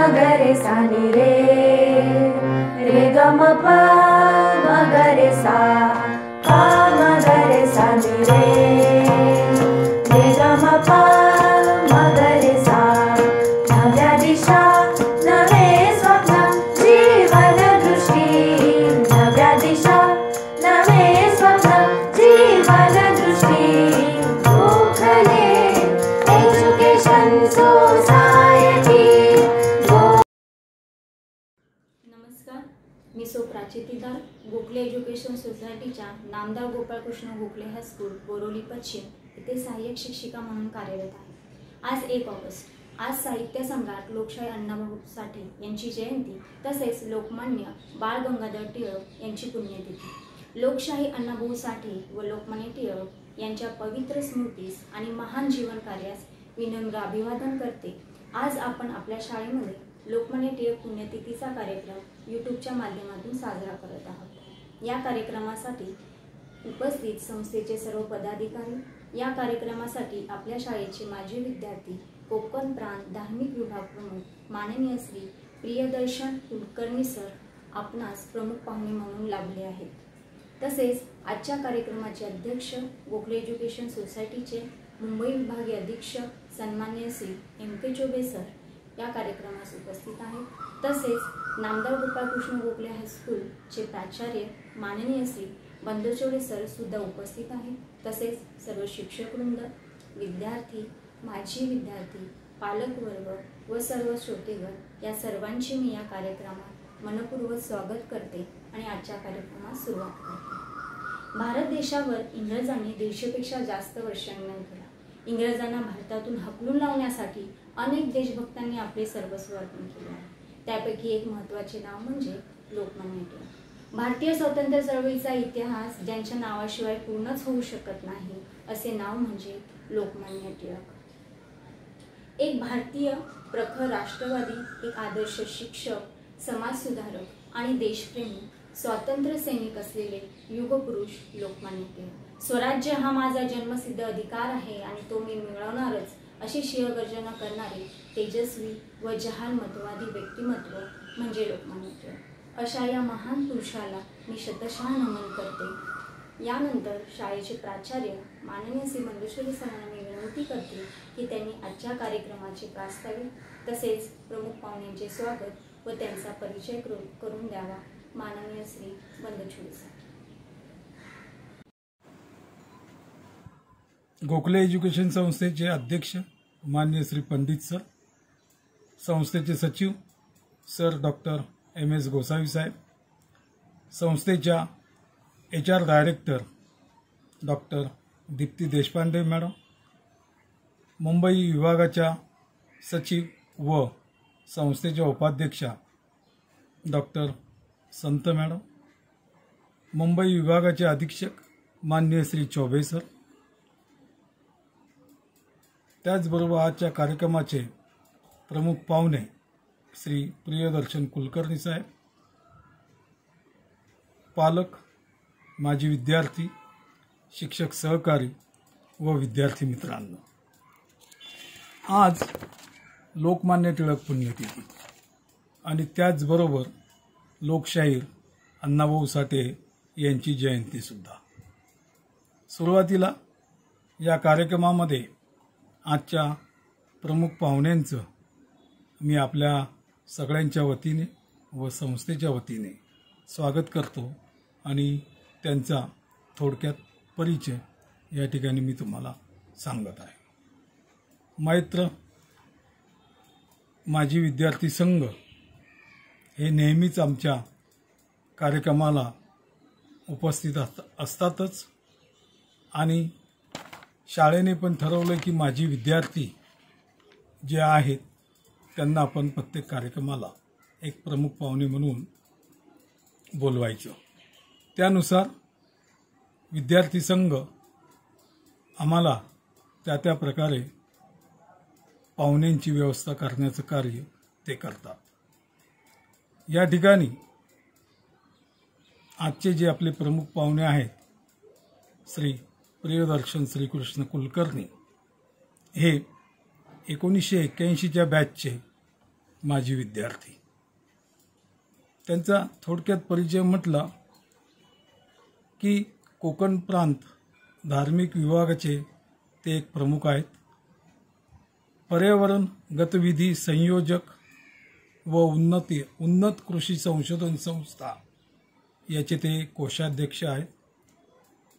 ग रे सा नि रे रे ग म प म ग रे सा प म ग रे सा नि रे रे ग म प म ग रे सा नव्या दिशा नवे स्वप्न जीवन दृष्टी नव्या दिशा नवे स्वप्न जीवन दृष्टी गोखले एज्युकेशन सोसायटी। नमस्कार, मी सौ प्राचितीदार गोखले एज्युकेशन सोसायटीच्या नामदार गोपाळकृष्ण गोखले हायस्कूल बोरोली पश्चिम येथे सहाय्यक शिक्षिका म्हणून कार्यरत आहे। आज 1 ऑगस्ट, आज साहित्य सम्राट लोकशाही अण्णाभाऊ साठे यांची जयंती तसेच लोकमान्य बाळ गंगाधर टिळक यांची पुण्यतिथी। लोकशाही अण्णाभाऊ साठे व लोकमान्य टिळक यांच्या पवित्र स्मृतीस आणि महान जीवन कार्यास विनम्र अभिवादन करते। आज आपण आपल्या शाळेमध्ये लोकमान्य टिळक पुण्यतिथीचा कार्यक्रम यूट्यूबच्या माध्यमातून साजरा करत आहोत। या कार्यक्रमासाठी उपस्थित संस्थेचे सर्व पदाधिकारी, या कार्यक्रमासाठी आपल्या शाळेचे माजी विद्यार्थी, कोकण प्रांत धार्मिक विभाग प्रमुख माननीय श्री प्रियदर्शन कुलकर्णी सर आपणास प्रमुख पाहुणे म्हणून लाभले आहेत। तसेच आजच्या कार्यक्रमाचे अध्यक्ष गोखले एज्युकेशन सोसायटीचे मुंबई विभागीय अधीक्षक सन्माननीय श्री M.K. चौबे सर या कार्यक्रमास उपस्थित आहेत। तसेच नामदार गोपाळकृष्ण गोखले हायस्कूलचे प्राचार्य माननीय श्री बंदचोडे सर सुद्धा उपस्थित आहेत। तसेच सर्व शिक्षकवृंद, विद्यार्थी, माजी विद्यार्थी, पालकवर्ग व सर्व श्रोतेगण या सर्वांचे मी या कार्यक्रमात मनपूर्वक स्वागत करते आणि आजच्या कार्यक्रमास सुरुवात करते। भारत देशावर इंग्रजांनी 150 पेक्षा जास्त वर्ष अन्याय केला। इंग्रजांना भारतातून हकलून लावण्यासाठी अनेक देशभक्तांनी आपले सर्वस्व अर्पण केले आहे। त्यापैकी एक महत्त्वाचे नाव म्हणजे लोकमान्य टिळक। भारतीय स्वातंत्र्य चळवळीचा इतिहास ज्यांच्या नावाशिवाय पूर्णच होऊ शकत नाही असे नाव म्हणजे लोकमान्य टिळक। एक भारतीय प्रखर राष्ट्रवादी, एक आदर्श शिक्षक, समाजसुधारक आणि देशप्रेमी स्वातंत्र्य सैनिक असलेले युगपुरुष लोकमान्य टिळक। स्वराज्य हा माझा जन्मसिद्ध अधिकार आहे आणि तो मी मिळवणारच अशी शिवगर्जना करणारे तेजस्वी व जहालमतवादी व्यक्तिमत्व म्हणजे लोकमान्य टिळक। अशा या महान पुरुषाला मी शतशः नमन करते। यानंतर शाळेचे प्राचार्य माननीय श्री बंदचोडे सरांना मी विनंती करते की त्यांनी आजच्या कार्यक्रमाचे प्रास्ताविक तसेच प्रमुख पाहुण्यांचे स्वागत व त्यांचा परिचय करून द्यावा। माननीय श्री बंदचोडे सर। गोखले एज्युकेशन संस्थेचे अध्यक्ष माननीय श्री पंडित सर, संस्थेचे सचिव सर डॉक्टर M.S. गोसावी साहेब, संस्थेच्या HR director doctor Deepti Deshpande madam, Mumbai विभागाच्या सचिव व संस्थेच्या उपाध्यक्षा डॉक्टर संत मॅडम, मुंबई विभागाचे अधीक्षक माननीय श्री चौबे सर, त्याचबरोबर आजच्या कार्यक्रमाचे प्रमुख पाहुणे श्री प्रियदर्शन कुलकर्णी साहेब, पालक, माजी विद्यार्थी, शिक्षक सहकारी व विद्यार्थी मित्रांनो, आज लोकमान्य टिळक पुण्यतिथी आणि त्याचबरोबर लोकशाहीर अण्णाभाऊ साठे यांची जयंती सुद्धा। सुरुवातीला या कार्यक्रमामध्ये आजच्या प्रमुख पाहुण्यांचं मी आपल्या सगळ्यांच्या वतीने व संस्थेच्या वतीने स्वागत करतो आणि त्यांचा थोडक्यात परिचय या ठिकाणी मी तुम्हाला सांगत आहे। मैत्र माजी विद्यार्थी संघ हे नेहमीच आमच्या कार्यक्रमाला उपस्थित असतातच आणि शाळेने पण ठरवलं की माजी विद्यार्थी जे आहेत त्यांना आपण प्रत्येक कार्यक्रमाला एक प्रमुख पाहुणे म्हणून बोलवायचं। त्यानुसार विद्यार्थी संघ आम्हाला त्या प्रकारे पाहुण्यांची व्यवस्था करण्याचं कार्य ते करतात। या ठिकाणी आजचे जे आपले प्रमुख पाहुणे आहेत श्री प्रियदर्शन श्रीकृष्ण कुलकर्णी, हे 1981च्या बॅचचे माजी विद्यार्थी. त्यांचा थोडक्यात परिचय म्हटला की कोकण प्रांत धार्मिक विभागाचे ते एक प्रमुख आहेत. पर्यावरण गतिविधी संयोजक व उन्नत कृषी संशोधन संस्था याचे ते कोषाध्यक्ष आहेत.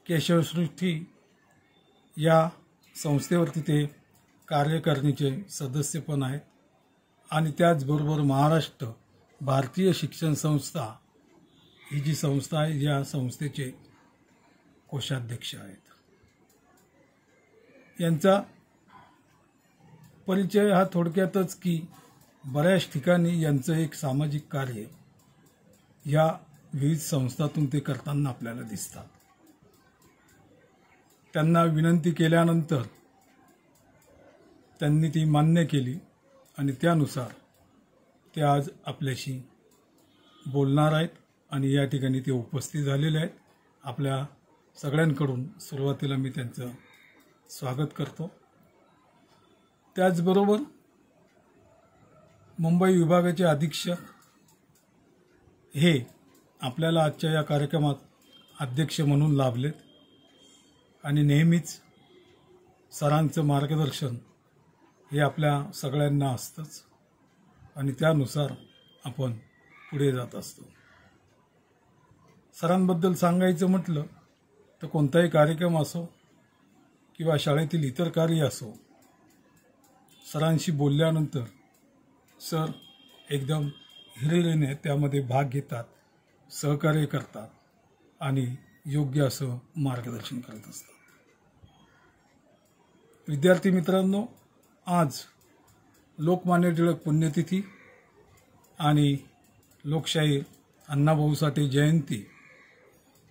केशवसृष्टी या संस्थेवरती ते कार्यकारिणीचे सदस्य पण आहेत आणि त्याचबरोबर महाराष्ट्र भारतीय शिक्षण संस्था ही जी संस्था आहे या संस्थेचे कोषाध्यक्ष आहेत. यांचा परिचय हा थोडक्यातच की बऱ्याच ठिकाणी यांचं एक सामाजिक कार्य या विविध संस्थातून ते करताना आपल्याला दिसतात. त्यांना विनंती केल्यानंतर त्यांनी ती मान्य केली आणि त्यानुसार ते आज आपल्याशी बोलणार आहेत आणि या ठिकाणी ते उपस्थित झालेले आहेत. आपल्या सगळ्यांकडून सुरुवातीला मी त्यांचं स्वागत करतो. त्याचबरोबर मुंबई विभागाचे अधीक्षक हे आपल्याला आजच्या या कार्यक्रमात अध्यक्ष म्हणून लाभलेत आणि नेहमीच सरांचं मार्गदर्शन हे आपल्या सगळ्यांना असतंच आणि त्यानुसार आपण पुढे जात असतो. सरांबद्दल सांगायचं म्हटलं तर कोणताही कार्यक्रम असो किंवा शाळेतील इतर कार्य असो, सरांशी बोलल्यानंतर सर एकदम हिरिरीने त्यामध्ये भाग घेतात, सहकार्य करतात आणि योग्य असं मार्गदर्शन करत असतात. विद्यार्थी मित्रांनो, आज लोकमान्य टिळक पुण्यतिथी आणि लोकशाहीर अण्णाभाऊ साठे जयंती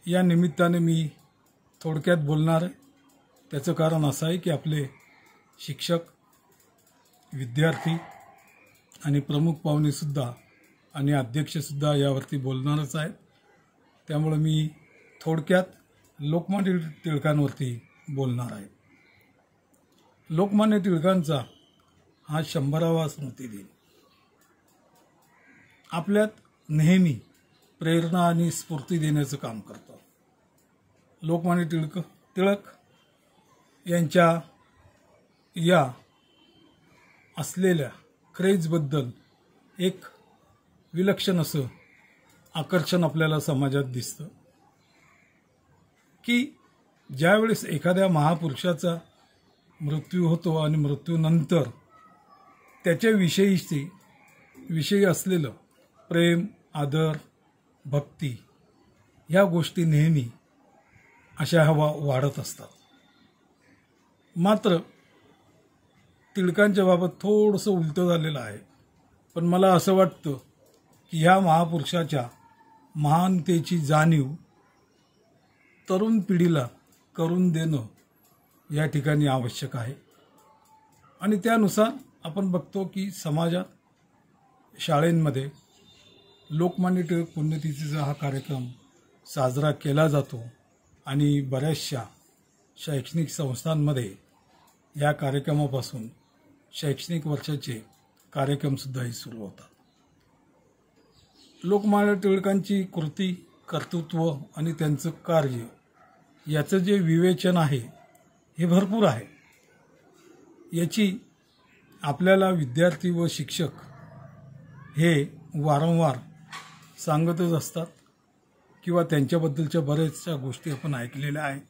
या निमित्ताने मी थोडक्यात बोलणार आहे. त्याचं कारण असं आहे की आपले शिक्षक, विद्यार्थी आणि प्रमुख पाहुणेसुद्धा आणि अध्यक्षसुद्धा यावरती बोलणारच आहेत. त्यामुळे मी थोडक्यात लोकमान्य टिळकांवरती बोलणार आहे. लोकमान्य टिळकांचा हा 100वा स्मृतिदिन आपल्यात नेहमी प्रेरणा आणि स्फूर्ती देण्याचं काम करतो. लोकमान्य टिळक यांच्या या असलेल्या क्रेजबद्दल एक विलक्षण असं आकर्षण आपल्याला समाजात दिसतं की ज्यावेळेस एखाद्या महापुरुषाचा मृत्यू होतो आणि मृत्यूनंतर त्याच्याविषयी असलेलं प्रेम, आदर, भक्ती ह्या गोष्टी नेहमी अशा वाढत असतात. मात्र टिळकांच्या बाबत थोडंसं उलटं झालेलं आहे. पण मला असं वाटतं की ह्या महापुरुषाच्या महानतेची जाणीव तरुण पिढीला करून देणं या ठिकाणी आवश्यक आहे. आणि त्यानुसार आपण बघतो की समाजात, शाळेंमध्ये लोकमान्य टिळक पुण्यतिथीचा हा कार्यक्रम साजरा केला जातो आणि बऱ्याचशा शैक्षणिक संस्थांमध्ये या कार्यक्रमापासून शैक्षणिक वर्षाचे कार्यक्रमसुद्धाही सुरू होतात. लोकमान्य टिळकांची कृती, कर्तृत्व आणि त्यांचं कार्य याचं जे विवेचन आहे हे भरपूर आहे. याची आपल्याला विद्यार्थी व शिक्षक हे वारंवार सांगतच असतात किंवा त्यांच्याबद्दलच्या बऱ्याचशा गोष्टी आपण ऐकलेल्या आहेत.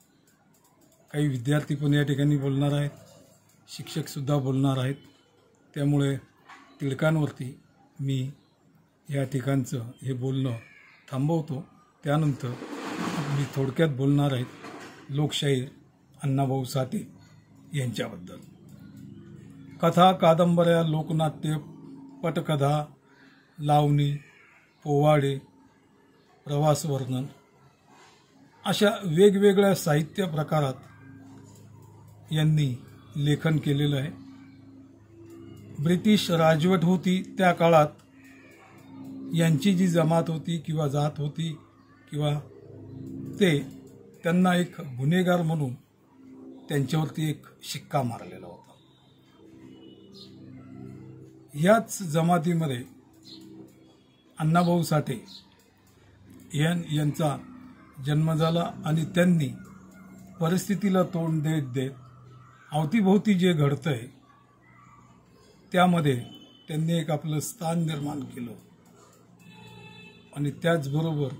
काही विद्यार्थी पण या ठिकाणी बोलणार आहेत, शिक्षकसुद्धा बोलणार आहेत. त्यामुळे टिळकांवरती मी या ठिकाणचं हे बोलणं थांबवतो. त्यानंतर मी थोडक्यात बोलणार आहेत लोकशाहीर अण्णाभाऊ साठे यांच्याबद्दल. कथा, कादंबऱ्या, लोकनाट्य, पटकथा, लावणी, पोवाडे, प्रवास वर्णन अशा वेगवेगळ्या साहित्य प्रकारात यांनी लेखन केलेलं आहे. ब्रिटिश राजवट होती त्या काळात यांची जी जमात होती किंवा जात होती किंवा त्यांना एक गुन्हेगार म्हणून त्यांच्यावरती एक शिक्का मारलेला होता. ह्याच जमातीमध्ये अण्णाभाऊ साठे यांचा जन्म झाला आणि त्यांनी परिस्थितीला तोंड देत देत अवतीभोवती जे घडतंय त्यामध्ये त्यांनी एक आपलं स्थान निर्माण केलं आणि त्याचबरोबर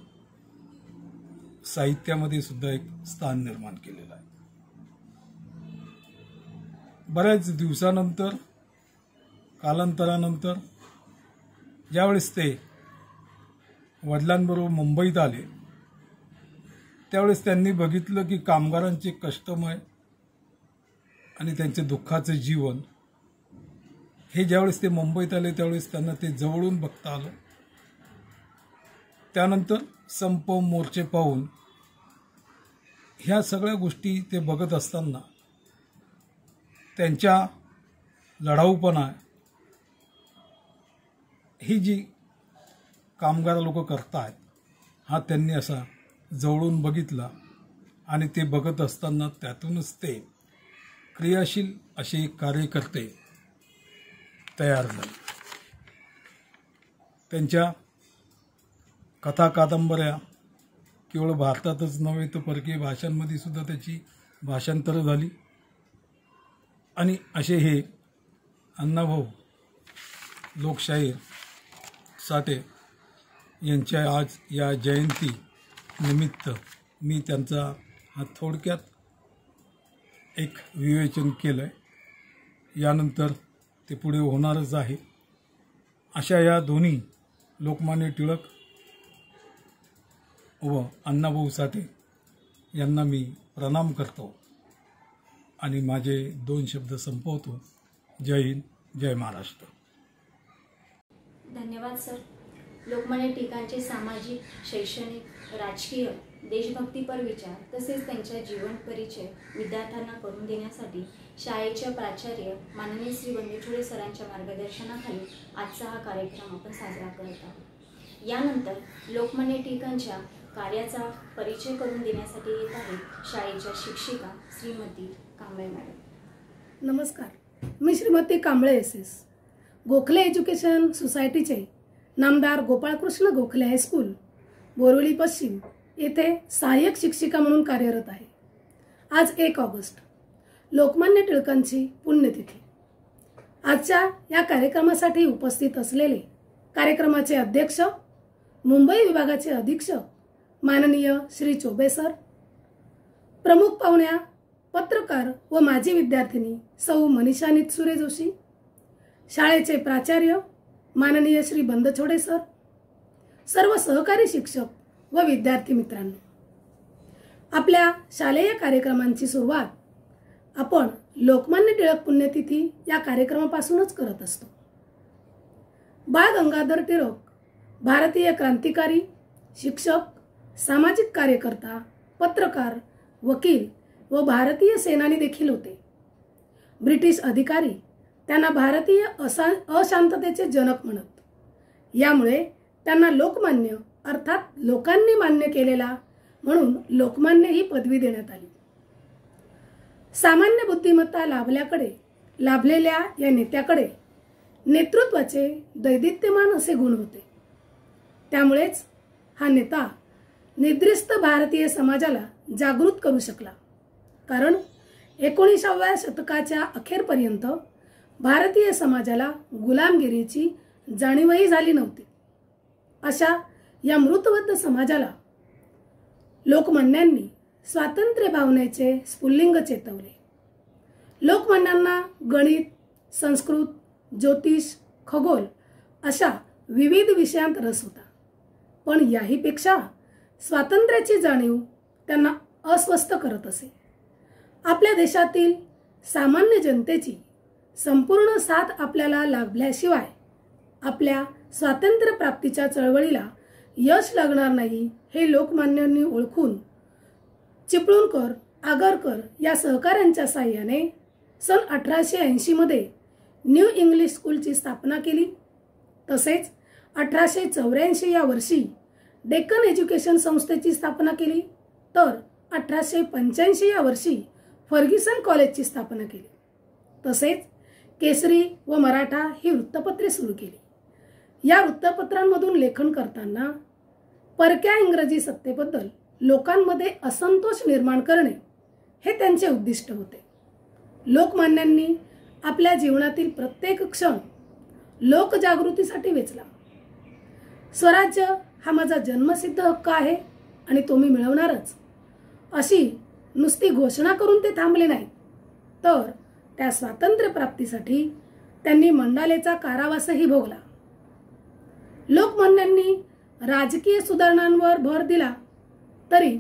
साहित्यामध्ये सुद्धा एक स्थान निर्माण केलेलं आहे. बऱ्याच दिवसानंतर कालांतरानंतर ज्यावेळेस ते वडिलांबरोबर मुंबईत आले त्यावेळेस त्यांनी बघितलं की कामगारांचे कष्टमय आणि त्यांचे दुःखाचे जीवन हे ज्यावेळेस ते मुंबईत आले त्यावेळेस त्यांना ते जवळून बघता आलं. त्यानंतर संप मोर्चे पाहून ह्या सगळ्या गोष्टी ते बघत असताना त्यांच्या लढाऊपणा ही जी कामगार लोक करतात हा त्यांनी असा जवळून बघितला आणि ते बघत असताना त्यातूनच ते क्रियाशील असे कार्यकर्ते तयार झाले. त्यांच्या कथा कादंबऱ्या केवळ भारतातच नव्हे तर परकीय भाषांमध्ये सुद्धा त्याची भाषांतरं झाली आणि असे हे अण्णाभाऊ लोकशाहीर साठे यांच्या आज या जयंती निमित्त मी त्यांचा हा थोडक्यात एक विवेचन केलं आहे. यानंतर ते पुढे होणारच आहे. अशा या दोन्ही लोकमान्य टिळक व अण्णाभाऊ साठे यांना मी प्रणाम करतो आणि माझे 2 शब्द संपवतो. जय हिंद, जय महाराष्ट्र. धन्यवाद सर. लोकमान्य टिळकांचे सामाजिक, शैक्षणिक, राजकीय, देशभक्तीपर विचार तसेच त्यांच्या जीवन परिचय विद्यार्थ्यांना करून देण्यासाठी शाळेच्या प्राचार्य माननीय श्री बंडछोडे सरांच्या मार्गदर्शनाखाली आजचा हा कार्यक्रम आपण साजरा करत आहोत. यानंतर लोकमान्य टिळकांच्या कार्याचा परिचय करून देण्यासाठी येत आहेत शाळेच्या शिक्षिका श्रीमती कांबळे मॅडम. नमस्कार, मी श्रीमती कांबळे एस. गोखले एज्युकेशन सोसायटीचे नामदार गोपाळकृष्ण गोखले हायस्कूल बोरिवली पश्चिम येथे सहाय्यक शिक्षिका म्हणून कार्यरत आहे. आज 1 ऑगस्ट लोकमान्य टिळकांची पुण्यतिथी. आजच्या या कार्यक्रमासाठी उपस्थित असलेले कार्यक्रमाचे अध्यक्ष, मुंबई विभागाचे अधीक्षक माननीय श्री चोबे सर, प्रमुख पाहुण्या पत्रकार व माजी विद्यार्थिनी सौ मनीषा नितसुरे जोशी, शाळेचे प्राचार्य माननीय श्री बंडछोडे सर, सर्व सहकारी शिक्षक व विद्यार्थी मित्रांनो, आपल्या शालेय कार्यक्रमांची सुरुवात आपण लोकमान्य टिळक पुण्यतिथी या कार्यक्रमापासूनच करत असतो. बाळ गंगाधर टिळक भारतीय क्रांतिकारी, शिक्षक, सामाजिक कार्यकर्ता, पत्रकार, वकील व भारतीय सेनानी देखील होते. ब्रिटिश अधिकारी त्यांना भारतीय अशांततेचे जनक म्हणत. यामुळे त्यांना लोकमान्य अर्थात लोकांनी मान्य केलेला म्हणून लोकमान्य ही पदवी देण्यात आली. सामान्य बुद्धिमत्ता लाभलेल्या या नेत्याकडे नेतृत्वाचे दैदिप्यमान असे गुण होते. त्यामुळेच हा नेता निद्रिस्त भारतीय समाजाला जागृत करू शकला. कारण 19व्या शतकाच्या अखेरपर्यंत भारतीय समाजाला गुलामगिरीची जाणीवही झाली नव्हती. अशा या मृतबद्ध समाजाला लोकमान्यांनी स्वातंत्र्य भावनेचे स्फुल्लिंग चेतवले. लोकमान्यांना गणित, संस्कृत, ज्योतिष, खगोल अशा विविध विषयांत रस होता. पण याहीपेक्षा स्वातंत्र्याची जाणीव त्यांना अस्वस्थ करत असे. आपल्या देशातील सामान्य जनतेची संपूर्ण साथ आपल्याला लाभल्याशिवाय आपल्या स्वातंत्र्य प्राप्तीच्या चळवळीला यश लागणार नाही हे लोकमान्यांनी ओळखून चिपळूणकर, आगरकर या सहकाऱ्यांच्या साहाय्याने सन 1880 मध्ये न्यू इंग्लिश स्कूलची स्थापना केली. तसेच 1884 या वर्षी डेक्कन एज्युकेशन संस्थेची स्थापना केली. तर 1885 या वर्षी फर्ग्युसन कॉलेजची स्थापना केली. तसेच केसरी व मराठा ही वृत्तपत्रे सुरू केली. या वृत्तपत्रांमधून लेखन करताना परक्या इंग्रजी सत्तेबद्दल लोकांमध्ये असंतोष निर्माण करणे हे त्यांचे उद्दिष्ट होते. लोकमान्यांनी आपल्या जीवनातील प्रत्येक क्षण लोकजागृतीसाठी वेचला. स्वराज्य हा माझा जन्मसिद्ध हक्क आहे आणि तो मी मिळवणारच, अशी नुसती घोषणा करून ते थांबले नाहीत, तर त्या स्वातंत्र्य प्राप्तीसाठी त्यांनी मंडालेचा कारावासही भोगला. लोकमान्यांनी राजकीय सुधारणांवर भर दिला तरी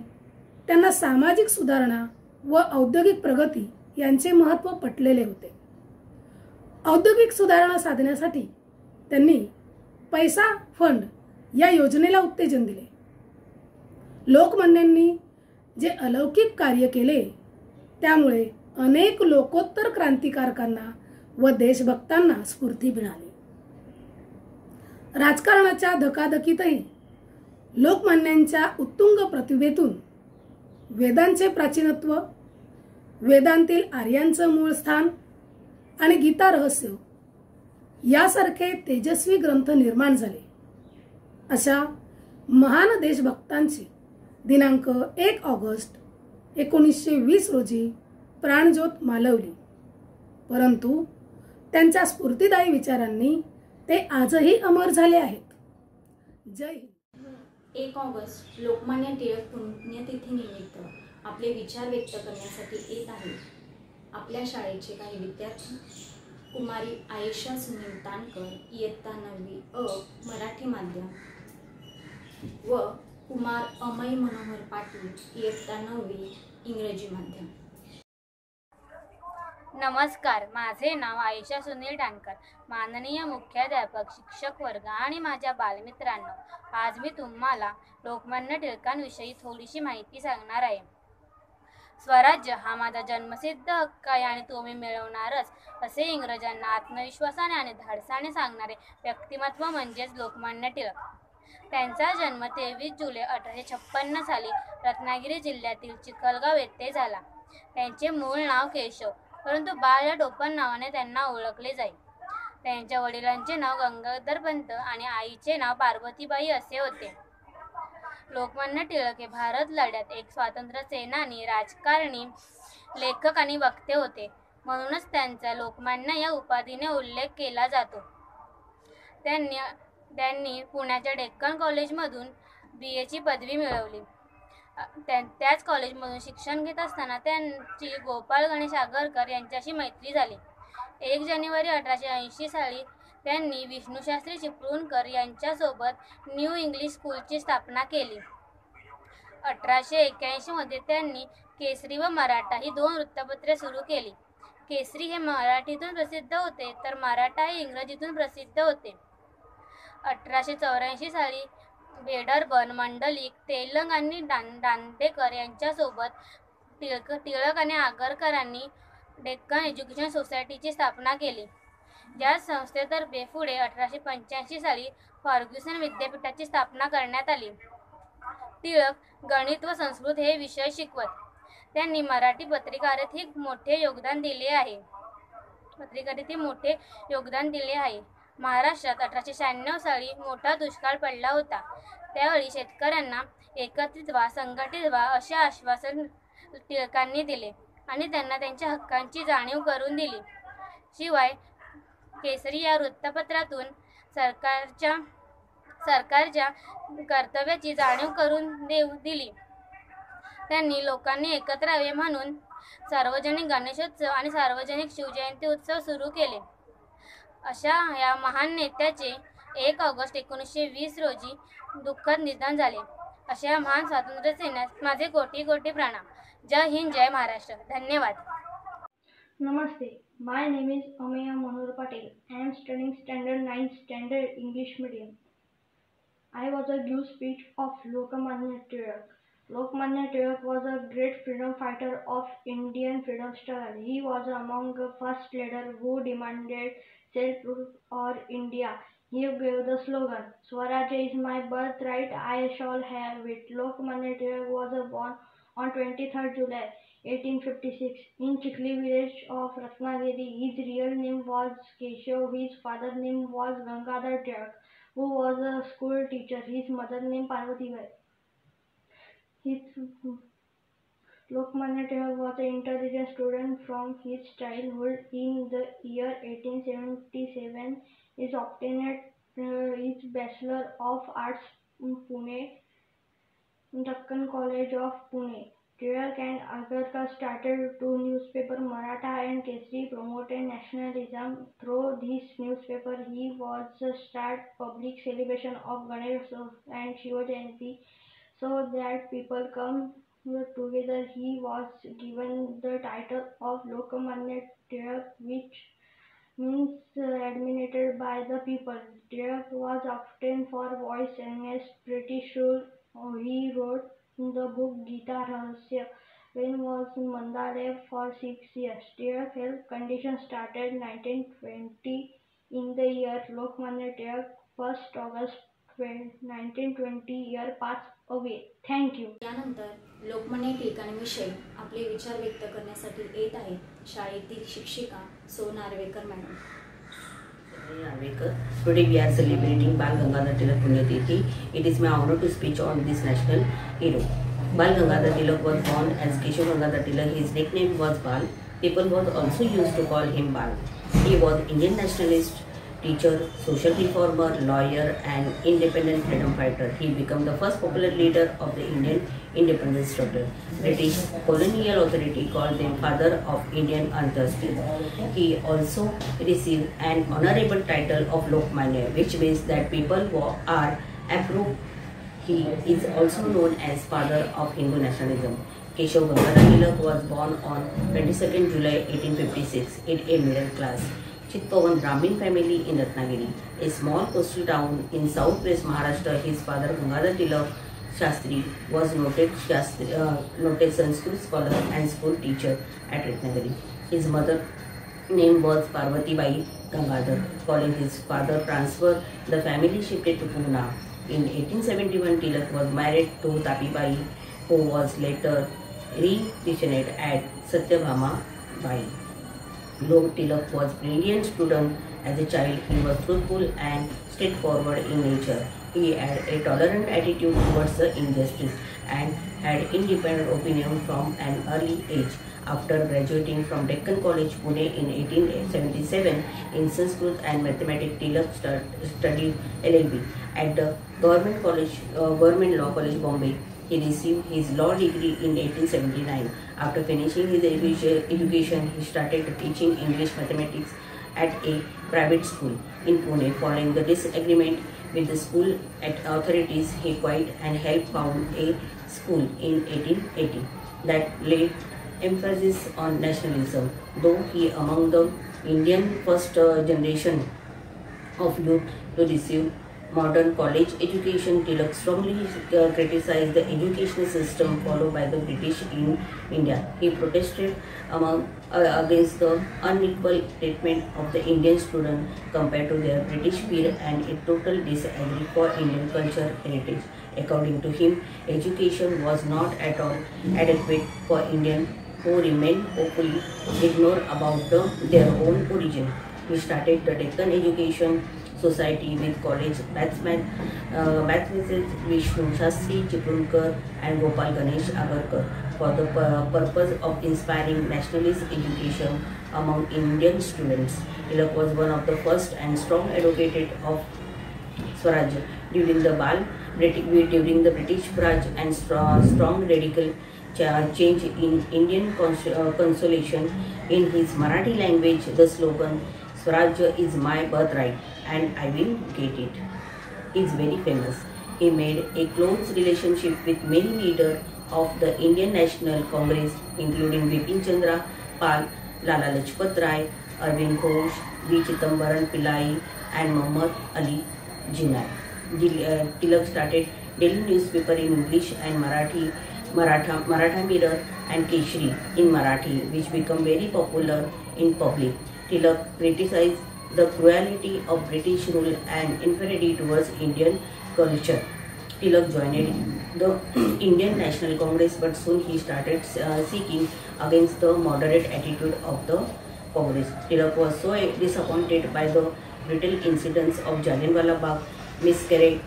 त्यांना सामाजिक सुधारणा व औद्योगिक प्रगती यांचे महत्त्व पटलेले होते. औद्योगिक सुधारणा साधण्यासाठी त्यांनी पैसा फंड या योजनेला उत्तेजन दिले. लोकमान्यांनी जे अलौकिक कार्य केले त्यामुळे अनेक लोकोत्तर क्रांतिकारकांना व देशभक्तांना स्फूर्ती मिळाली. राजकारणाच्या धकाधकीतही लोकमान्यांच्या उत्तुंग प्रतिभेतून वेदांचे प्राचीनत्व, वेदांतील आर्यांचं मूळ स्थान आणि गीता रहस्य यासारखे तेजस्वी ग्रंथ निर्माण झाले. अशा महान देशभक्तांची दिनांक 1 ऑगस्ट 1920 रोजी प्राणज्योत मालवली, परंतु त्यांच्या स्फूर्तिदायी विचारांनी ते आजही अमर झाले आहेत. जय हिंद. 1 ऑगस्ट लोकमान्य टिळक पुण्यतिथीनिमित्त आपले विचार व्यक्त करण्यासाठी येत आहेत आपल्या शाळेचे काही विद्यार्थी. कुमारी आयशा सुनील तानकर, इयत्ता 9वी अ मराठी माध्यम व कुमार अमय मनोहर पाटील, इयत्ता 9वी इंग्रजी माध्यम. नमस्कार, माझे नाव आयशा सुनील टानकर. माननीय मुख्याध्यापक, शिक्षक वर्ग आणि माझ्या बालमित्रांनो, आज मी तुम्हाला लोकमान्य टिळकांविषयी थोडीशी माहिती सांगणार आहे. स्वराज्य हा माझा जन्मसिद्ध हक्क आहे आणि तो मी मिळवणारच, असे इंग्रजांना आत्मविश्वासाने आणि धाडसाने सांगणारे व्यक्तिमत्व म्हणजेच लोकमान्य टिळक. त्यांचा जन्म 23 जुलै 1856 साली रत्नागिरी जिल्ह्यातील चिखलगाव येथे झाला. त्यांचे मूळ नाव केशव, परंतु बाळ या टोपण नावाने त्यांना ओळखले जाई. त्यांच्या वडिलांचे नाव गंगाधरपंत आणि आईचे नाव पार्वतीबाई असे होते. लोकमान्य टिळक हे भारत लढ्यात एक स्वातंत्र्य सेनानी, राजकारणी, लेखक आणि वक्ते होते. म्हणूनच त्यांचा लोकमान्य या उपाधीने उल्लेख केला जातो. त्यांनी पुण्याच्या डेक्कन कॉलेजमधून BA ची पदवी मिळवली. त्याच कॉलेजमधून शिक्षण घेत असताना त्यांची गोपाळ गणेश आगरकर यांच्याशी मैत्री झाली. 1 जानेवारी 1880 साली त्यांनी विष्णुशास्त्री चिपळूणकर यांच्यासोबत न्यू इंग्लिश स्कूलची स्थापना केली. 1881 मध्ये त्यांनी केसरी व मराठा ही 2 वृत्तपत्रे सुरू केली. केसरी हे मराठीतून प्रसिद्ध होते तर मराठा हे इंग्रजीतून प्रसिद्ध होते. 1884 साली बेडरबन, मंडलिक, तेलंग आणि दांडेकर यांच्यासोबत टिळक आणि आगरकरांनी डेक्कन एज्युकेशन सोसायटीची स्थापना केली. या संस्थेतर्फे पुढे 1885 साली फर्ग्युसन विद्यापीठाची स्थापना करण्यात आली. टिळक गणित व संस्कृत हे विषय शिकवत. त्यांनी मराठी पत्रकारितेत मोठे योगदान दिले आहे. महाराष्ट्रात 1896 साली मोठा दुष्काळ पडला होता. त्यावेळी शेतकऱ्यांना एकत्रित व्हा, संघटित व्हा असे आश्वासन टिळकांनी दिले आणि त्यांना त्यांच्या हक्कांची जाणीव करून दिली. शिवाय केसरी या वृत्तपत्रातून सरकारच्या कर्तव्याची जाणीव करून दिली. त्यांनी लोकांनी एकत्र यावे म्हणून सार्वजनिक गणेशोत्सव आणि सार्वजनिक शिवजयंती उत्सव सुरू केले. अशा या महान नेत्याचे 1 ऑगस्ट 1920 रोजी दुःखद निधन झाले. अशा महान स्वातंत्र्य सैन्यास माझे कोटी कोटी प्रणाम. जय हिंद, जय महाराष्ट्र. धन्यवाद. Namaste. My name is Ameya Manohar Patel. I am studying standard 9th standard English medium. I was a give speech of Lokmanya Tilak. Lokmanya Tilak was a great freedom fighter of Indian freedom struggle. He was among the first leaders who demanded self-rule for India. He gave the slogan, "Swaraj is my birthright, I shall have it." Lokmanya Tilak was born on 23rd July 1856, in Chikli village of Ratnagiri. His real name was Keshav. His father's name was Gangadhar Tirak, who was a school teacher. His mother name Parvati Bai. His Lokmanya Tilak was an intelligent student from his childhood. In the year 1877, he obtained his Bachelor of Arts in Pune, Deccan College of Pune. Tilak and Agarkar started two newspapers, Maratha and Kesari, promoted nationalism. Through this newspaper, he was start public celebration of Ganesh and Shiva Jayanti, so that people come together. He was given the title of Lokmanya Tilak, which means admitted by the people. Tilak was often for voice against British rule. He wrote the book Gita Rahasya when was in Mandalay for 6 years. Tilak health condition started 1920 in the year Lokmanya Tilak 1st August 1920 year passed away. Thank you. यानंतर लोकमान्य टिळकांविषयी आपले विचार व्यक्त करण्यासाठी येत आहेत शाळेतील शिक्षिका सो Narvekar madam. Today we are celebrating Bal Gangadhar Tilak Punyatithi. It is my honor to speak on this national hero. Bal Gangadhar Tilak was born as Keshav Gangadhar Tilak. His nickname was Bal. People was also used to call him Bal. He was Indian nationalist, teacher, social reformer, lawyer and independent freedom fighter. He became the first popular leader of the Indian independence struggle. British colonial authority called him father of Indian justice. He also received an honorable title of Lokmanya, which means that people who are approved. He is also known as father of Hindu nationalism. Keshav Gangadhar Tilak was born on 22nd July 1856 in a middle class Chitpavan Brahmin family in Ratnagiri, a small coastal town in southwest Maharashtra. His father Gangadhar Tilak Shastri was noted Sanskrit scholar and school teacher at Ratnagiri. His mother name was Parvati Bai Gangadhar. Following his father transfer, the family shifted to Pune. In 1871, Tilak was married to Tapi Bai, who was later re-petitioned at Satyabhama Bai. Though Tilak was a brilliant student as a child, he was truthful and straightforward in nature. He had a tolerant attitude towards the injustice and had independent opinion from an early age. After graduating from Deccan College, Pune in 1877 in Sanskrit and Mathematics, Tilak studied LLB at the Government Law College, Bombay. He received his law degree in 1879. After finishing his education, he started teaching English mathematics at a private school in Pune. Following the disagreement with the school authorities, he quit and helped found a school in 1880 that laid emphasis on nationalism. Though he among the Indian first generation of youth to receive modern college education, Tilak strongly criticized the educational system followed by the British in India. He protested against the unequal treatment of the Indian student compared to their British peer and a total disagreement for Indian culture heritage. According to him, education was not at all adequate for Indians who remained hopefully ignorant about their own origin. He started the Deccan Education Society with college mathematicians Vishnu Shastri Chiplunker and Gopal Ganesh Agarkar for the purpose of inspiring nationalist education among Indian students. Tilak was one of the first and strong advocate of Swaraj during the British Raj and strong radical change in Indian consolation. In his Marathi language, the slogan "Swaraj is my birthright and I will get it" is very famous. He made a close relationship with many leaders of the Indian National Congress, including Bipin Chandra Pal, Lala Lajpat Rai, Arvind Ghosh, V. Chidambaram Pillai, and Muhammad Ali Jinnah. Tilak started daily newspaper in English and Maratha Mirror and Kesari in Marathi, which became very popular in public. Tilak criticized the cruelty of British rule and inferiority towards Indian culture. Tilak joined the Indian National Congress, but soon he started seeking against the moderate attitude of the Congress. Tilak was so disappointed by the brutal incidents of Jallianwala Bagh masquerade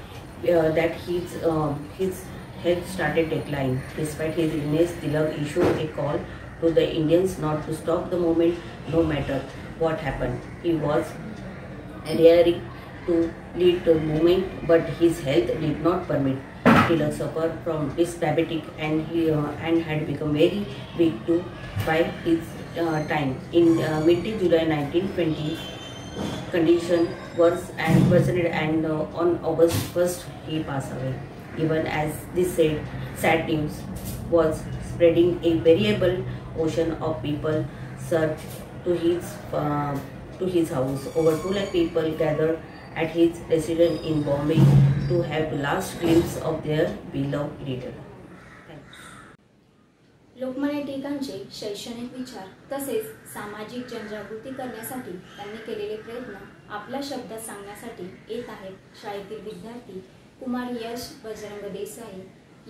that his health started declining. Despite his illness, Tilak issued a call to the Indians not to stop the movement no matter what happened. He was raring to lead the movement, but his health did not permit. Tilak suffered from diabetic and had become very weak too by his time. In mid-July 1920, condition worsened and on August 1st he passed away. Even as this sad news was spreading, a variable ocean of people surged to his house. Over 2 lakh people gathered at his residence in Bombay to have the last glimpse of their beloved leader. Lokmanya टिळकांचे शैक्षणिक विचार तसेच सामाजिक जनजागृती करण्यासाठी त्यांनी केलेले प्रयत्न आपल्या शब्दात सांगण्यासाठी येत आहेत शाळेतील विद्यार्थी कुमार यश बजरंग देसाई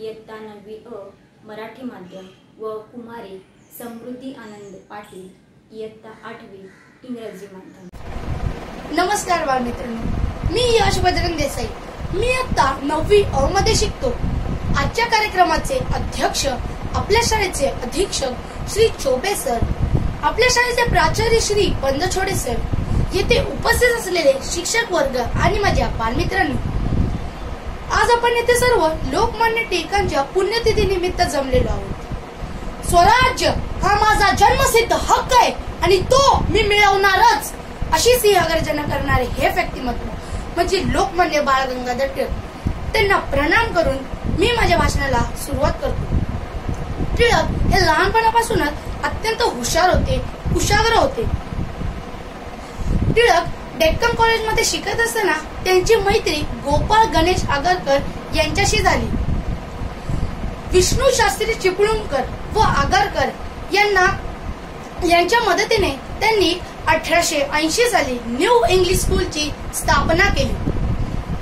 इयत्ता 9वी अ मराठी माध्यम व कुमारी समृद्धी आनंद पाटील इयत्ता 8वी इंग्रजी माध्यम. नमस्कार बालमित्रांनो, मी यश बजरंग देसाई. मी इयत्ता 9वी अ मध्ये शिकतो. आजच्या कार्यक्रमाचे अध्यक्ष आपल्या शाळेचे अधीक्षक श्री चोबे सर, आपल्या शाळेचे प्राचार्य श्री पंदछोडे सर, येथे उपस्थित असलेले शिक्षक वर्ग आणि माझ्या बालमित्रांनो, आज आपण येथे सर्व लोकमान्य टिळकांच्या पुण्यतिथी निमित्त जमलेलो आहोत. स्वराज्य हा माझा जन्मसिद्ध हक्क आहे आणि तो मी मिळवणारच, अशी सिंहगर्जना करणारे हे व्यक्तिमत्व म्हणजे लोकमान्य बाळ गंगाधर टिळक. त्यांना प्रणाम करून मी माझ्या भाषणाला सुरुवात करतो. टिळक हे लहानपणापासूनच अत्यंत हुशार होते, कुशाग्र होते. टिळक डेक्कन कॉलेजमध्ये शिकत असताना त्यांची मैत्री गोपाळ गणेश आगरकर यांच्याशी झाली. विष्णू शास्त्री चिपळूणकर व आगरकर यांच्या मदतीने त्यांनी 1880 साली न्यू इंग्लिश स्कूलची स्थापना केली.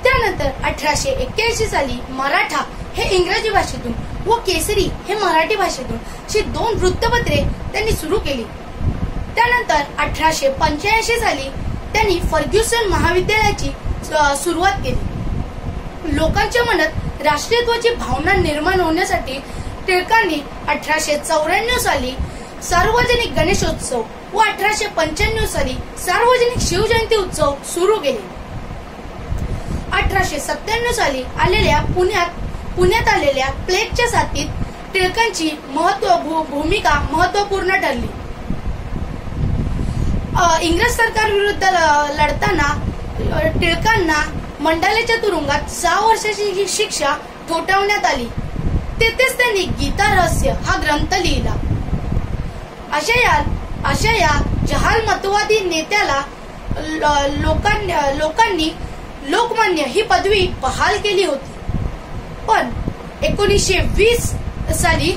त्यानंतर 1881 साली मराठा हे इंग्रजी भाषेतून व केसरी हे मराठी भाषेतून अशी 2 वृत्तपत्रे त्यांनी सुरू केली. त्यानंतर 1885 साली त्यांनी फर्ग्युसन महाविद्यालयाची सुरुवात केली. लोकांच्या मनात राष्ट्रीयत्वाची भावना निर्माण होण्यासाठी टिळकांनी 1894 साली सार्वजनिक गणेशोत्सव व 1895 साली सार्वजनिक शिवजयंती उत्सव सुरू केले. 1897 साली पुण्यात आलेल्या प्लेगच्या साथीत टिळकांची भूमिका महत्वपूर्ण ठरली. इंग्रज सरकार विरुद्ध लढताना टिळकांना मंडालेच्या तुरुंगात 6 वर्षाची शिक्षा ठोठावण्यात आली. तेथेच त्यांनी गीता रहस्य हा ग्रंथ लिहिला. अशा या जहालमतवादी नेत्याला लोकांनी लोकमान्य ही पदवी बहाल केली होती. पण 1920 साली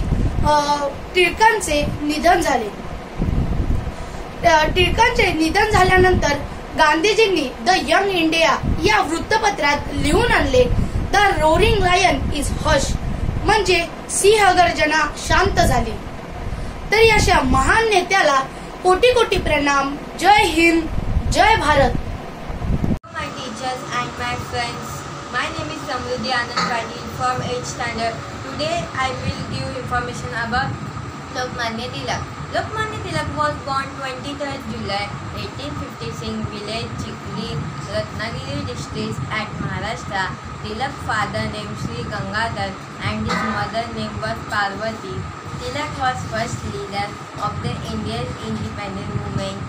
टिळकांचे निधन झाले. टिळकांचे निधन झाल्यानंतर गांधीजींनी द यंग इंडिया या वृत्तपत्रात लिहून आणले, the roaring lion is hush, म्हणजे सिंहगर्जना शांत झाली. तरी अशा महान नेत्याला कोटी कोटी प्रणाम. जय हिंद, जय Bharat. My teachers and my friends, my name is Samruddhi Anand Patil from 8th standard. Today I will give information about Lokmanya Tilak. Lokmanya Tilak was born 23rd July 1856, village Chikli, Ratnagiri district at Maharashtra. Tilak's father name Sri Gangadhar and his mother name was Parvati. Tilak was first leader of the Indian independent movement.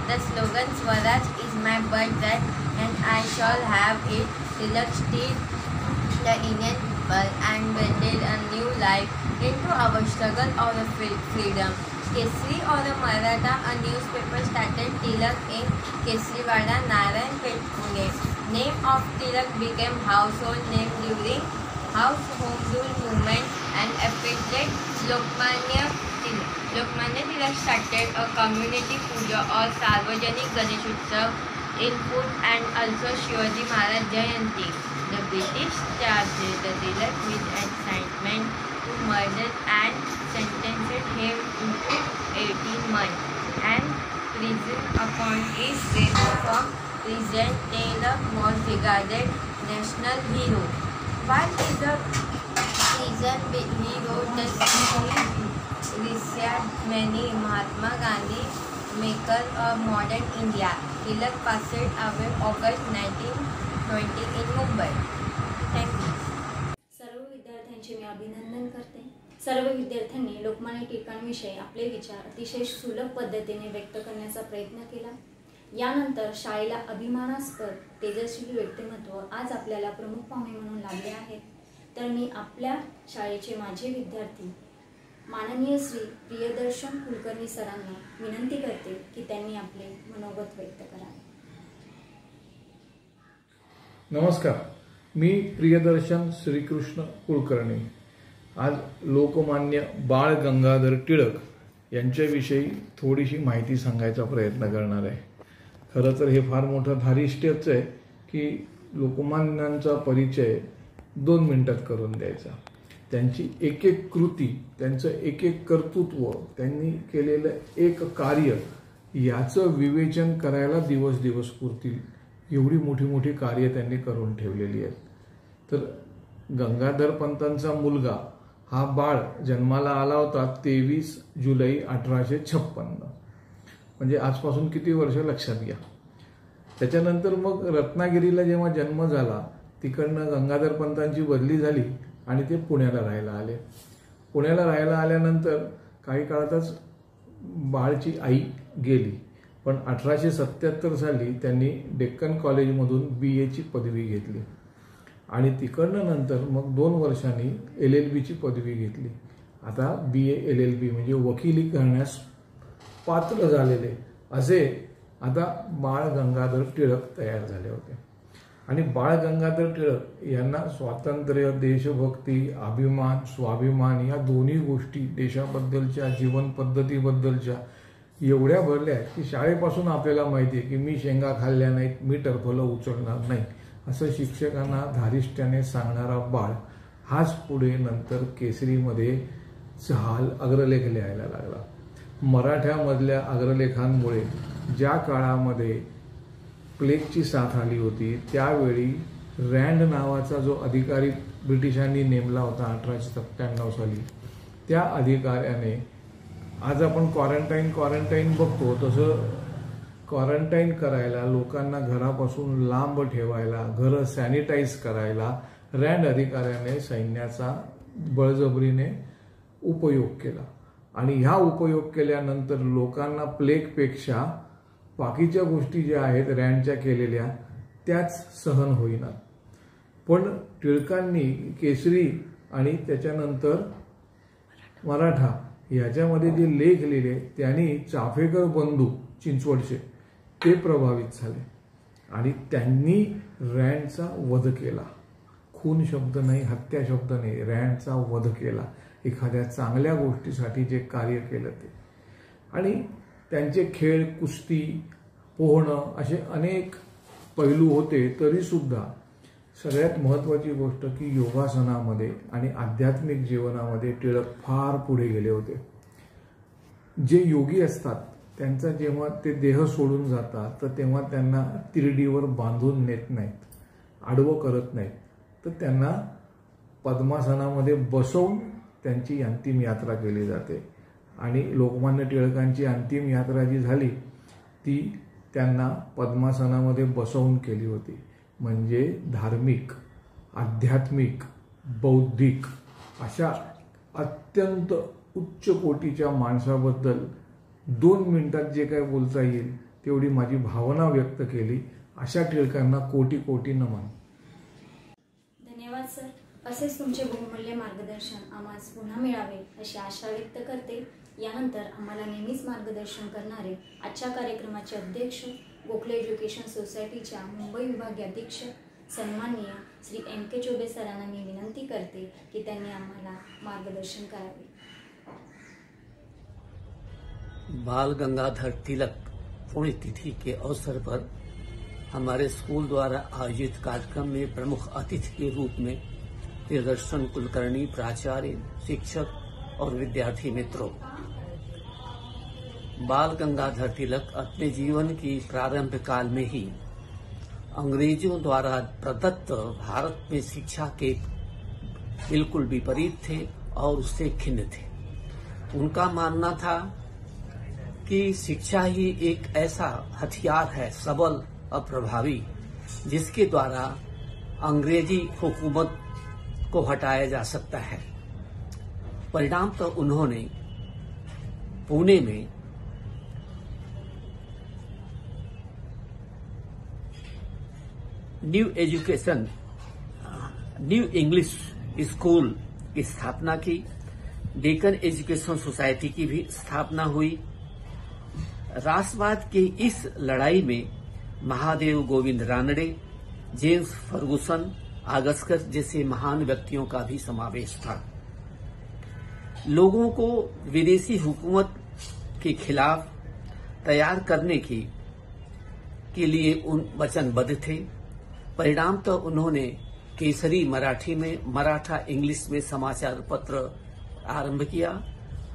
The slogan Swaraj is my birthright and I shall have it. Tilak steered the Indian people and breathed a new life into our struggle for freedom. Kesari or a Maratha, a newspaper started Tilak in Kesariwada, Narayanpet, Pune. Name of Tilak became household name during home rule movement and affected Lokmanya Tilak. Lokmanya Tilak started a community puja or Sarvajanik Ganeshotsav in Pune and also Shivaji Maharaj Jayanti. The British charged Tilak with incitement to murder and sentenced him to 18 months and prison. Upon his release from prison, Tilak was regarded national hero. While he is a prison hero, the received many Mahatma Gandhi makers of modern India. Tilak passed away August 1920 in Mumbai. Thank you. सर्व विद्यार्थ्यांचे मी अभिनंदन करते. सर्व विद्यार्थ्यांनी लोकमान्य टिळकांविषयी आपले विचार अतिशय सुलभ पद्धतीने व्यक्त करण्याचा प्रयत्न केला. यानंतर शाळेला अभिमानास्पद तेजस्वी व्यक्तिमत्व आज आपल्याला प्रमुख पाहुणे म्हणून लाभले आहेत. तर मी आपल्या शाळेचे माझे विद्यार्थी माननीय श्री प्रियदर्शन कुलकर्णी सरांना विनंती करते की त्यांनी आपले मनोगत व्यक्त करावे. नमस्कार, मी प्रियदर्शन श्रीकृष्ण कुलकर्णी आज लोकमान्य बाळ गंगाधर टिळक यांच्याविषयी थोडीशी माहिती सांगायचा प्रयत्न करणार आहे. खरं तर हे फार मोठं धारिष्ट्यच आहे की लोकमान्यांचा परिचय 2 मिनिटात करून द्यायचा. त्यांची एक एक कृती, त्यांचं एक एक कर्तृत्व, त्यांनी केलेलं एक कार्य याचं विवेचन करायला दिवस दिवस पुरतील एवढी मोठी मोठी कार्य त्यांनी करून ठेवलेली आहेत. तर गंगाधर पंतांचा मुलगा हा बाळ जन्माला आला होता 23 जुलै 1856. म्हणजे आजपासून किती वर्ष लक्षात घ्या. त्याच्यानंतर मग रत्नागिरीला जेव्हा जन्म झाला तिकडनं गंगाधर पंतांची बदली झाली आणि ते पुण्याला राहायला आले. पुण्याला राहायला आल्यानंतर काही काळातच बाळची आई गेली. पण 1877 साली त्यांनी डेक्कन कॉलेजमधून BA ची पदवी घेतली आणि तिकडनं नंतर मग 2 वर्षांनी LLB ची पदवी घेतली. आता BA LLB म्हणजे वकिली करण्यास पात्र झालेले असे आता बाळ गंगाधर टिळक तयार झाले होते. आणि बाळ गंगाधर टिळक यांना स्वातंत्र्य, देशभक्ती, अभिमान, स्वाभिमान या दोन्ही गोष्टी देशाबद्दलच्या, जीवन पद्धतीबद्दलच्या एवढ्या भरल्या आहेत की शाळेपासून आपल्याला माहिती आहे की मी शेंगा खाल्ल्या नाहीत, मी टरफलं उचलणार नाही असं शिक्षकांना धारिष्ट्याने सांगणारा बाळ हाच पुढे नंतर केसरीमध्ये जहाल अग्रलेख लिहायला लागला. मराठ्यामधल्या अग्रलेखांमुळे ज्या काळामध्ये प्लेगची साथ आली होती त्यावेळी रँड नावाचा जो अधिकारी ब्रिटिशांनी नेमला होता 1897 साली, त्या अधिकाऱ्याने आज आपण क्वारंटाईन बघतो तसं क्वारंटाईन करायला, लोकांना घरापासून लांब ठेवायला, घरं सॅनिटाईज करायला रँड अधिकाऱ्याने सैन्याचा बळजबरीने उपयोग केला. आणि ह्या उपयोग केल्यानंतर लोकांना प्लेगपेक्षा बाकीच्या गोष्टी ज्या आहेत रँडच्या केलेल्या त्याच सहन होईना. पण टिळकांनी केसरी आणि त्याच्यानंतर मराठा याच्यामध्ये जे लेख लिहिले त्यांनी चाफेकर बंधू चिंचवडचे ते प्रभावित झाले आणि त्यांनी रँडचा वध केला. खून शब्द नाही, हत्या शब्द नाही, रँडचा वध केला. एखाद्या चांगल्या गोष्टीसाठी जे कार्य केलं ते. आणि त्यांचे खेळ, कुस्ती, पोहणं असे अनेक पैलू होते तरी सुद्धा सगळ्यात महत्त्वाची गोष्ट की योगासनामध्ये आणि आध्यात्मिक जीवनामध्ये टिळक फार पुढे गेले होते. जे योगी असतात त्यांचा जेव्हा ते देह सोडून जातात तर तेव्हा त्यांना तिरडीवर बांधून नेत नाहीत, आडवं करत नाहीत, तर त्यांना पद्मासनामध्ये बसवून त्यांची अंतिम यात्रा केली जाते. आणि लोकमान्य टिळकांची अंतिम यात्रा जी झाली ती त्यांना पद्मासनामध्ये बसवून केली होती. म्हणजे धार्मिक, आध्यात्मिक, बौद्धिक अशा अत्यंत उच्च कोटीच्या माणसाबद्दल 2 मिनिटात जे काय बोलता येईल तेवढी माझी भावना व्यक्त केली. अशा टिळकांना कोटी कोटी नमन. धन्यवाद सर. असेच तुमचे बहुमूल्य मार्गदर्शन आम्हाला पुन्हा मिळावे अशी आशा व्यक्त करते. यानंतर आम्हाला नेहमीच मार्गदर्शन करणारे आजच्या कार्यक्रमाचे अध्यक्ष, गोखले एज्युकेशन सोसायटीच्या मुंबई विभागीय अध्यक्ष सन्माननीय श्री MK चोबे सरांना मी विनंती करते की त्यांनी आम्हाला मार्गदर्शन करावे. बाल गंगाधर तिलक पुण्यतिथि के अवसर पर हमारे स्कूल द्वारा आयोजित कार्यक्रम में प्रमुख अतिथि के रूप में प्रियदर्शन कुलकर्णी, प्राचार्य, शिक्षक और विद्यार्थी मित्रों, बाल गंगाधर तिलक अपने जीवन की प्रारंभ काल में ही अंग्रेजों द्वारा प्रदत्त भारत में शिक्षा के बिल्कुल विपरीत थे और उससे खिन्न थे। उनका मानना था कि शिक्षा ही एक ऐसा हथियार है सबल और प्रभावी जिसके द्वारा अंग्रेजी हुकूमत को हटाया जा सकता है। परिणाम तो उन्होंने पुणे में न्यू इंग्लिश स्कूल की स्थापना की। डेक्कन एजुकेशन सोसाइटी की भी स्थापना हुई। राष्ट्रवाद की इस लड़ाई में महादेव गोविंद रानडे, जेम्स फर्गुसन, आगस्कर जैसे महान व्यक्तियों का भी समावेश था। लोगों को विदेशी हुकूमत के खिलाफ तैयार करने के लिए उन वचनबद्ध थे। परिणाम तो उन्होंने केसरी मराठी में, मराठा इंग्लिश में समाचार पत्र आरंभ किया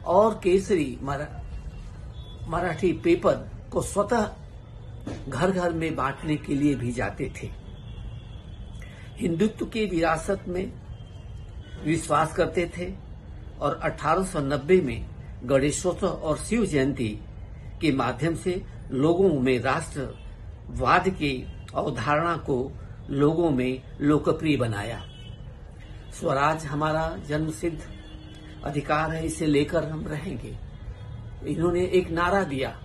और केसरी मराठी पेपर को स्वतः घर घर में बांटने के लिए भी जाते थे। हिंदुत्व की विरासत में विश्वास करते थे और 1890 में गणेशोत्सव और शिव जयंती के माध्यम से लोगों में राष्ट्रवाद की अवधारणा को लोगों में लोकप्रिय बनाया। स्वराज हमारा जन्मसिद्ध अधिकार है, इसे लेकर हम रहेंगे। इन्होंने एक नारा दिया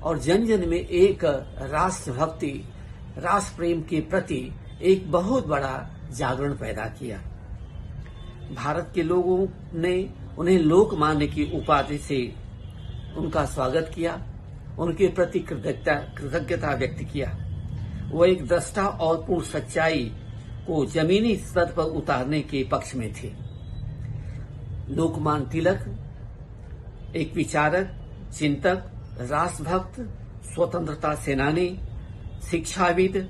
और जन जन में एक राष्ट्रभक्ति, राष्ट्र प्रेम के प्रति एक बहुत बड़ा जागरण पैदा किया। भारत के लोगों ने उन्हें लोकमान्य की उपाधि से उनका स्वागत किया, उनके प्रति कृतज्ञता व्यक्त किया। वो एक दृष्टा और पूर्ण सच्चाई को जमीनी स्तर पर उतारने के पक्ष में थे। लोकमान्य तिलक एक विचारक, चिंतक, राष्ट्रभक्त, स्वतंत्रता सेनानी, शिक्षाविद,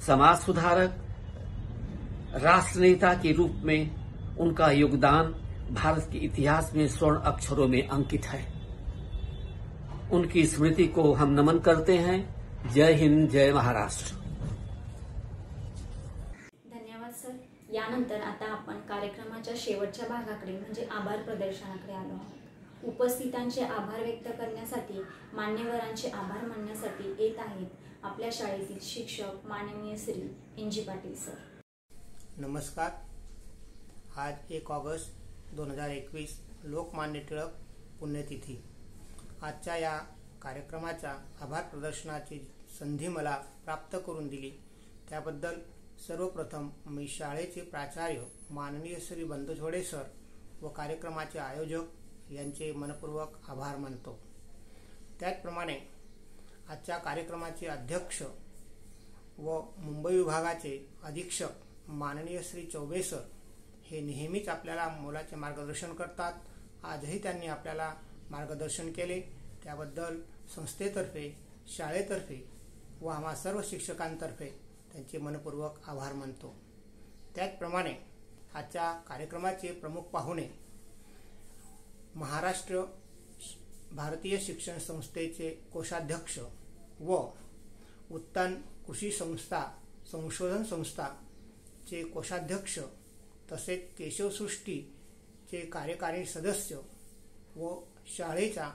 समाज सुधारक, राष्ट्रनेता के रूप में उनका योगदान भारत के इतिहास में स्वर्ण अक्षरों में अंकित है। उनकी स्मृति को हम नमन करते हैं। जय हिंद, जय महाराष्ट्र। धन्यवाद सर। यानंतर आता आपण कार्यक्रमाच्या शेवटच्या भागाकडे म्हणजे आभार प्रदर्शनाकडे आलो आहोत। उपस्थितांचे आभार व्यक्त करण्यासाठी, मान्यवरांचे आभार मानण्यासाठी येत आहेत आपल्या शाळेतील शिक्षक माननीय श्री एन.जी. पाटील सर। नमस्कार। आज 1 ऑगस्ट 2021 लोकमान्य टिळक पुण्यतिथी। आजच्या या कार्यक्रमाच्या आभार प्रदर्शनाची संधी मला प्राप्त करून दिली त्याबद्दल सर्वप्रथम मी शाळेचे प्राचार्य माननीय श्री बंदछोडे सर व कार्यक्रमाचे आयोजक यांचे मनपूर्वक आभार मानतो। त्याचप्रमाणे आजच्या कार्यक्रमाचे अध्यक्ष व मुंबई विभागाचे अधीक्षक माननीय श्री चौबे सर हे नेहमीच आपल्याला मोलाचे मार्गदर्शन करतात। आजही त्यांनी आपल्याला मार्गदर्शन केले त्याबद्दल संस्थेतर्फे, शाळेतर्फे व आम्हा सर्व शिक्षकांतर्फे त्यांचे मनपूर्वक आभार मानतो। त्याचप्रमाणे आजच्या कार्यक्रमाचे प्रमुख पाहुणे महाराष्ट्र भारतीय शिक्षण संस्थेचे कोषाध्यक्ष व उत्तन कृषी संस्था संशोधन संस्थाचे कोषाध्यक्ष तसेच केशवसृष्टीचे कार्यकारी सदस्य व शाळेच्या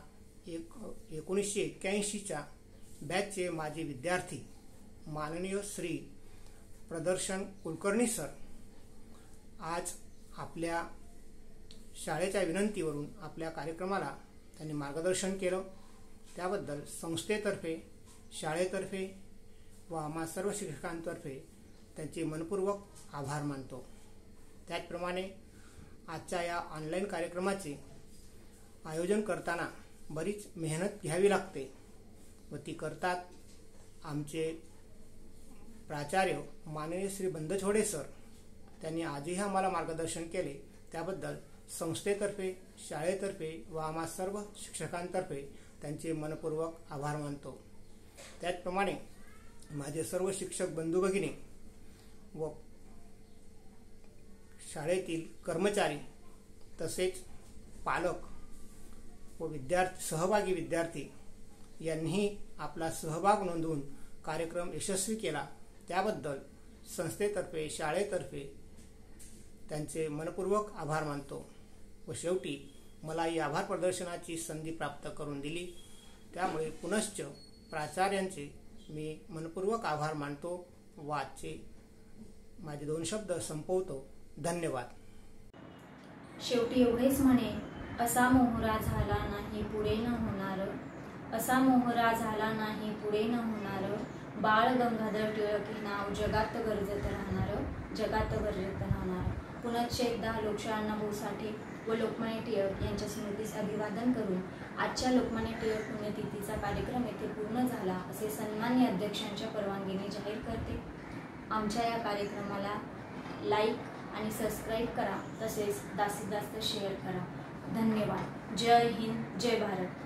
1981च्या बॅचचे माजी विद्यार्थी माननीय श्री प्रदर्शन कुलकर्णी सर आज आपल्या शाळेच्या विनंतीवरून आपल्या कार्यक्रमाला त्यांनी मार्गदर्शन केलं त्याबद्दल संस्थेतर्फे, शाळेतर्फे व आम्हा सर्व शिक्षकांतर्फे त्यांचे मनपूर्वक आभार मानतो। त्याचप्रमाणे आजच्या या ऑनलाईन कार्यक्रमाचे आयोजन करताना बरीच मेहनत घ्यावी लागते व ती करतात आमचे प्राचार्य माननीय श्री बंदछोडे सर। त्यांनी आजही आम्हाला मार्गदर्शन केले त्याबद्दल संस्थेतर्फे, शाळेतर्फे व आम्हा सर्व शिक्षकांतर्फे त्यांचे मनपूर्वक आभार मानतो। त्याचप्रमाणे माझे सर्व शिक्षक बंधू भगिनी व शाळेतील कर्मचारी तसेच पालक व सहभागी विद्यार्थी यांनी आपला सहभाग नोंदवून कार्यक्रम यशस्वी केला त्याबद्दल संस्थेतर्फे शाळेतर्फे त्यांचे मनपूर्वक आभार मानतो व शेवटी मला ही आभार प्रदर्शनाची संधी प्राप्त करून दिली त्यामुळे पुनश्च प्राचार्यांचे मी मनपूर्वक आभार मानतो व आजचे माझे 2 शब्द संपवतो. धन्यवाद. शेवटी एवढेच म्हणे, असा मोहरा झाला नाही पुढे न होणार, असा मोहरा झाला नाही पुढे न होणार, बाळ गंगाधर टिळक हे नाव जगात गरजत राहणार, जगात गरजत राहणार. पुनश्च एकदा लोकशाहींना भाऊ साठे व लोकमान्य टिळक यांच्या स्मृतीस अभिवादन करून आजच्या लोकमान्य टिळक पुण्यतिथीचा कार्यक्रम येथे पूर्ण झाला असे सन्मान्य अध्यक्षांच्या परवानगीने जाहीर करते. आमच्या या कार्यक्रमाला लाईक आणि सबस्क्राईब करा तसेच जास्तीत जास्त शेअर करा. धन्यवाद. जय हिंद, जय भारत.